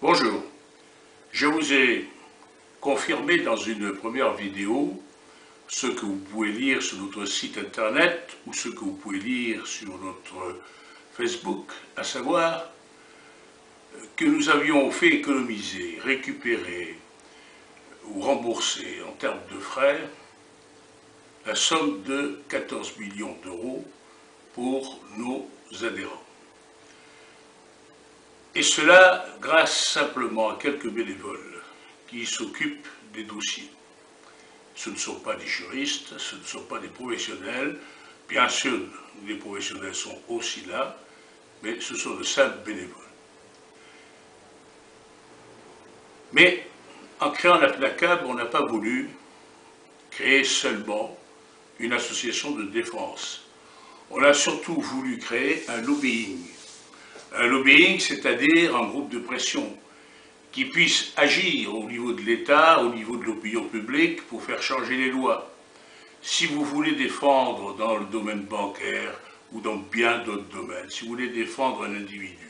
Bonjour, je vous ai confirmé dans une première vidéo ce que vous pouvez lire sur notre site internet ou ce que vous pouvez lire sur notre Facebook, à savoir que nous avions fait économiser, récupérer ou rembourser en termes de frais la somme de 14 millions d'euros pour nos adhérents. Et cela grâce simplement à quelques bénévoles qui s'occupent des dossiers. Ce ne sont pas des juristes, ce ne sont pas des professionnels. Bien sûr, les professionnels sont aussi là, mais ce sont de simples bénévoles. Mais en créant la PNACAB, on n'a pas voulu créer seulement une association de défense. On a surtout voulu créer un lobbying. Un lobbying, c'est-à-dire un groupe de pression qui puisse agir au niveau de l'État, au niveau de l'opinion publique pour faire changer les lois. Si vous voulez défendre dans le domaine bancaire ou dans bien d'autres domaines, si vous voulez défendre un individu,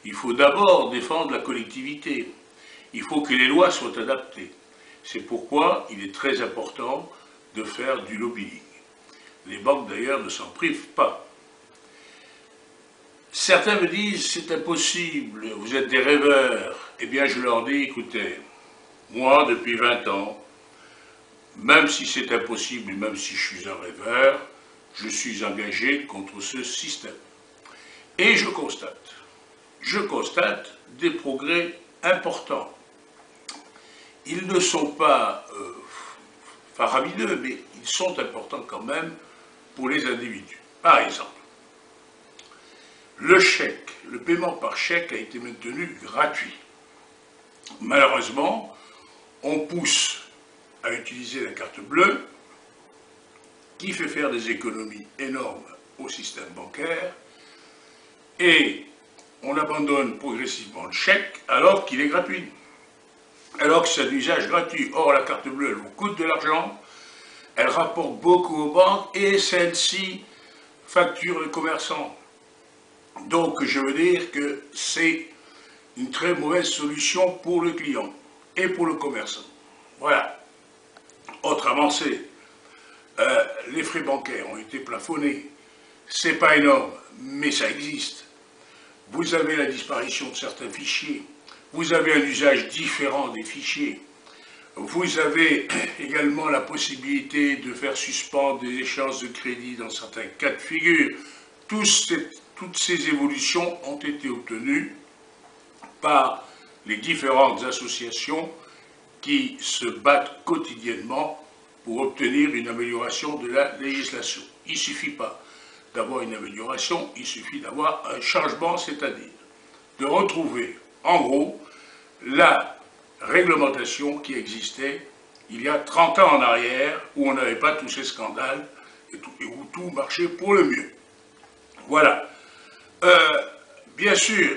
il faut d'abord défendre la collectivité. Il faut que les lois soient adaptées. C'est pourquoi il est très important de faire du lobbying. Les banques d'ailleurs ne s'en privent pas. Certains me disent, c'est impossible, vous êtes des rêveurs. Eh bien, je leur dis, écoutez, moi, depuis 20 ans, même si c'est impossible et même si je suis un rêveur, je suis engagé contre ce système. Et je constate des progrès importants. Ils ne sont pas faramineux, mais ils sont importants quand même pour les individus. Par exemple, le chèque, le paiement par chèque a été maintenu gratuit. Malheureusement, on pousse à utiliser la carte bleue, qui fait faire des économies énormes au système bancaire, et on abandonne progressivement le chèque alors qu'il est gratuit. Alors que c'est un usage gratuit. Or, la carte bleue, elle vous coûte de l'argent, elle rapporte beaucoup aux banques, et celle-ci facture les commerçants. Donc, je veux dire que c'est une très mauvaise solution pour le client et pour le commerçant. Voilà. Autre avancée, les frais bancaires ont été plafonnés. C'est pas énorme, mais ça existe. Vous avez la disparition de certains fichiers. Vous avez un usage différent des fichiers. Vous avez également la possibilité de faire suspendre des échéances de crédit dans certains cas de figure. Toutes ces évolutions ont été obtenues par les différentes associations qui se battent quotidiennement pour obtenir une amélioration de la législation. Il ne suffit pas d'avoir une amélioration, il suffit d'avoir un changement, c'est-à-dire de retrouver, en gros, la réglementation qui existait il y a 30 ans en arrière, où on n'avait pas tous ces scandales et où tout marchait pour le mieux. Voilà. Bien sûr,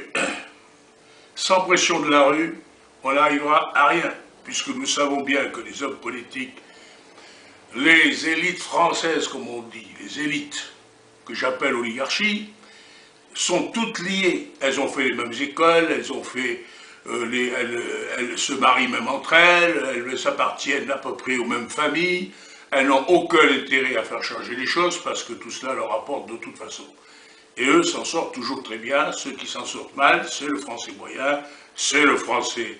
sans pression de la rue, on n'arrivera à rien, puisque nous savons bien que les hommes politiques, les élites françaises, comme on dit, les élites que j'appelle oligarchies, sont toutes liées. Elles ont fait les mêmes écoles, elles ont fait, elles se marient même entre elles s'appartiennent à peu près aux mêmes familles, elles n'ont aucun intérêt à faire changer les choses parce que tout cela leur apporte de toute façon. Et eux s'en sortent toujours très bien. Ceux qui s'en sortent mal, c'est le français moyen, c'est le français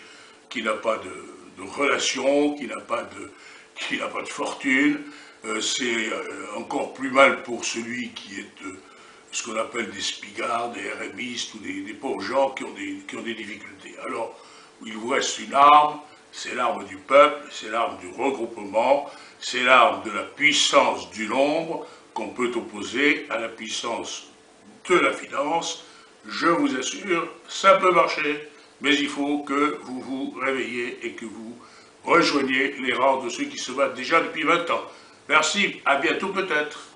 qui n'a pas de relation, qui n'a pas de fortune. C'est encore plus mal pour celui qui est ce qu'on appelle des spigards, des RMistes ou des pauvres gens qui ont des difficultés. Alors, il vous reste une arme, c'est l'arme du peuple, c'est l'arme du regroupement, c'est l'arme de la puissance du nombre qu'on peut opposer à la puissance de la finance. Je vous assure, ça peut marcher, mais il faut que vous vous réveillez et que vous rejoigniez les rangs de ceux qui se battent déjà depuis 20 ans. Merci, à bientôt peut-être.